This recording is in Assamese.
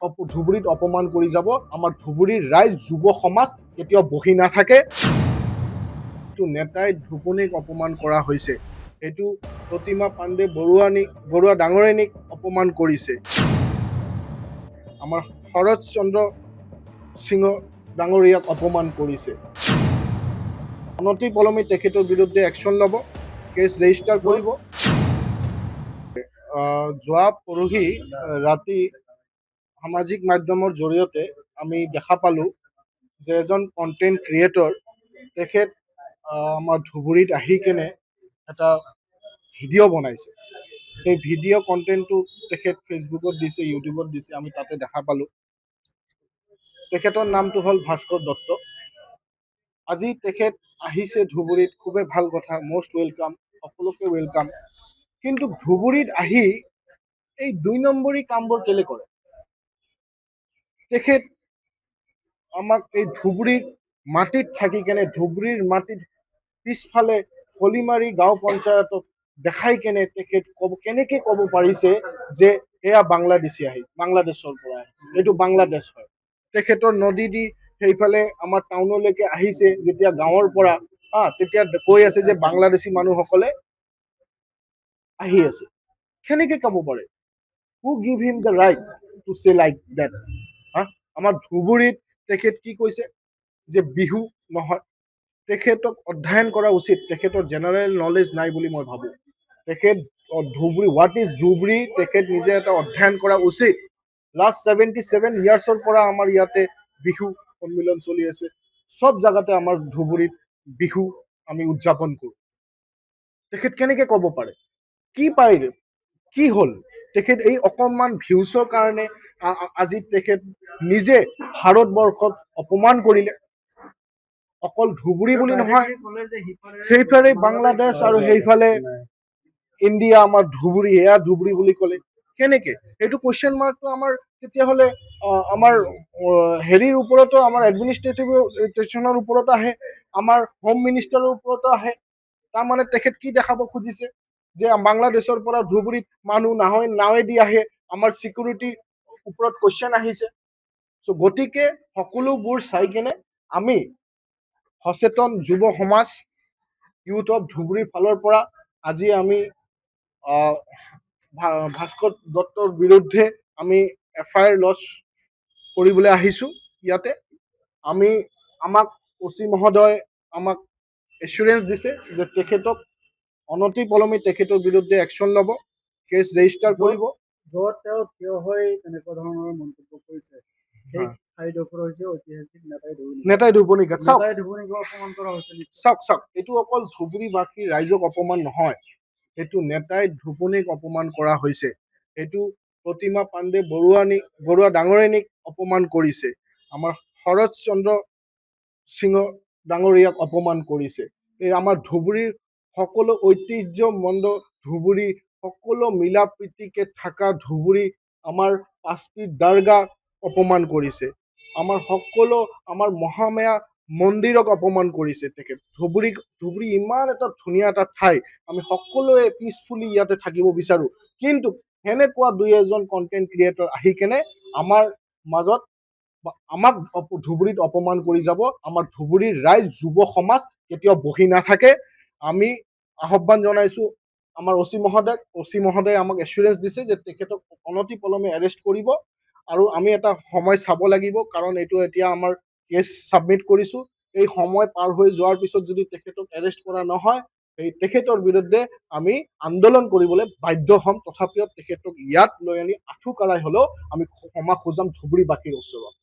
ধুবুৰীত অপমান কৰি যাব। আমাৰ ধুবুৰীৰ ৰাইজ যুৱ সমাজ কেতিয়াও বহি নাথাকে। নেতাই ধুবুনীক অপমান কৰা হৈছে। এইটো প্ৰতিমা পাণ্ডে বৰুৱা ডাঙৰীয়ানীক অপমান কৰিছে। আমাৰ শৰৎ চন্দ্ৰ সিংহ ডাঙৰীয়াক অপমান কৰিছে। অনতি পলমে তেখেতৰ বিৰুদ্ধে একশ্যন ল'ব, কেছ ৰেজিষ্টাৰ কৰিব। যোৱা পৰহি ৰাতি সামাজিক মাধ্যমৰ জৰিয়তে আমি দেখা পালোঁ যে এজন কণ্টেণ্ট ক্ৰিয়েটৰ তেখেত আমাৰ ধুবুৰীত আহি কেনে এটা ভিডিঅ' বনাইছে। সেই ভিডিঅ' কণ্টেণ্টটো তেখেত ফেচবুকত দিছে, ইউটিউবত দিছে, আমি তাতে দেখা পালোঁ। তেখেতৰ নামটো হ'ল ভাস্কৰ দত্ত। আজি তেখেত আহিছে ধুবুৰীত, খুবেই ভাল কথা, মষ্ট ৱেলকাম, সকলোকে ৱেলকাম। কিন্তু ধুবুৰীত আহি এই ২ নম্বৰী কামবোৰ কেলে কৰে? তেখেত আমাক এই ধুবুৰীৰ মাটিত থাকি কেনে, ধুবুৰীৰ মাটিত পিছফালে হলিমাৰী গাঁও পঞ্চায়তক দেখাই কেনে তেখেত কেনেকে ক'ব পাৰিছে যে এয়া বাংলাদেশৰ পৰা আহিছে, এইটো বাংলাদেশ হয়। তেখেতৰ নদী দি সেইফালে আমাৰ টাউনলৈকে আহিছে, যেতিয়া গাঁৱৰ পৰা তেতিয়া কৈ আছে যে বাংলাদেশী মানুহসকলে আহি আছে। কেনেকে ক'ব পাৰে? Who give him the right to say like that? আমাৰ ধুবুৰীত তেখেত কি কৈছে যে বিহু নহয়। তেখেতক অধ্যয়ন কৰা উচিত, তেখেতৰ জেনেৰেল নলেজ নাই বুলি মই ভাবোঁ। তেখেত ধুবুৰী, হোৱাট ইজ ধুবুৰী, তেখেত নিজে এটা অধ্যয়ন কৰা উচিত। লাষ্ট 77 ইয়াৰ্ছৰ পৰা আমাৰ ইয়াতে বিহু সন্মিলন চলি আছে। চব জাগাতে আমাৰ ধুবুৰীত বিহু আমি উদযাপন কৰোঁ। তেখেত কেনেকে ক'ব পাৰে? কি পাৰিলে? কি হ'ল? তেখেত এই অকণমান ভিউচৰ কাৰণে আজি তেখেত নিজে ভাৰতবৰ্ষত অপমান কৰিলে। অকল ধুবুৰী বুলি নহয়, সেইফালে বাংলাদেশ আৰু সেইফালে ইণ্ডিয়া, আমাৰ ধুবুৰী, এয়া ধুবুৰী বুলি ক'লে কেনেকে? এইটো কুৱেশ্যন মাৰ্কটো আমাৰ তেতিয়াহ'লে আমাৰ হেৰিৰ ওপৰতো, আমাৰ এডমিনিষ্ট্ৰেটিভৰ ওপৰত আহে, আমাৰ হোম মিনিষ্টাৰৰ ওপৰতো আহে। তাৰমানে তেখেত কি দেখাব খুজিছে যে বাংলাদেশৰ পৰা ধুবুৰীত মানুহ নাৱেদি আহে, আমাৰ চিকিউৰিটিৰ ওপৰত কুৱেশ্যন আহিছে। চ' গতিকে সকলোবোৰ চাই কেনে আমি সচেতন যুৱ সমাজ, ইউথ অফ ধুবুৰীৰ ফালৰ পৰা আজি আমি ভাস্কৰ দত্তৰ বিৰুদ্ধে আমি FIR লজ কৰিবলৈ আহিছোঁ। ইয়াতে আমাক OC মহোদয় আমাক এচুৰেঞ্চ দিছে যে তেখেতক অনতি পলমে তেখেতৰ বিৰুদ্ধে একশ্যন ল'ব, কেছ ৰেজিষ্টাৰ কৰিব। য'ত তেওঁ থিয় হৈ তেনেকুৱা ধৰণৰ মন্তব্য কৰিছে, সেই ঠাইডোখৰ হৈছে ঐতিহাসিক নেতাই ধুবুনী ঘাট। চাওক, অপমান কৰা হৈছে। চাওক, এইটো অকল ধুবুৰীবাসী ৰাইজক অপমান নহয়, এইটো নেতাই ধুবুনীক অপমান কৰা হৈছে। এইটো প্ৰতিমা পাণ্ডে বৰুৱা ডাঙৰীয়ানীক অপমান কৰিছে। আমাৰ শৰৎ চন্দ্ৰ সিংহ ডাঙৰীয়াক অপমান কৰিছে। এই আমাৰ ধুবুৰীৰ সকলো ঐতিহ্যমণ্ড ধুবুৰী, সকলো মিলা প্ৰীতিকে থকা ধুবুৰী, আমাৰ পাঁচপীৰ দৰগাহ অপমান কৰিছে। আমাৰ মহামায়া মন্দিৰক অপমান কৰিছে তেখেত। ধুবুৰী ইমান এটা ধুনীয়া এটা ঠাই, আমি সকলোৱে পিচফুলি ইয়াতে থাকিব বিচাৰোঁ। কিন্তু সেনেকুৱা 2-এজন কণ্টেণ্ট ক্ৰিয়েটৰ আহি কেনে আমাৰ মাজত আমাক ধুবুৰীত অপমান কৰি যাব। আমাৰ ধুবুৰীৰ ৰাইজ যুৱ সমাজ কেতিয়াও বহি নাথাকে। আমি আহ্বান জনাইছোঁ আমাৰ OC মহোদয়ে আমাক এচুৰেঞ্চ দিছে যে তেখেতক অনতি পলমে এৰেষ্ট কৰিব। আৰু আমি এটা সময় চাব লাগিব, কাৰণ এইটো এতিয়া আমাৰ কেছ ছাবমিট কৰিছোঁ। এই সময় পাৰ হৈ যোৱাৰ পিছত যদি তেখেতক এৰেষ্ট কৰা নহয়, তেখেতৰ বিৰুদ্ধে আমি আন্দোলন কৰিবলৈ বাধ্য হ'ম। তথাপিও তেখেতক ইয়াত লৈ আনি আঁঠু কাঢ়াই হ'লেও আমি ক্ষমা খুজাম ধুবুৰীবাসীৰ ওচৰত।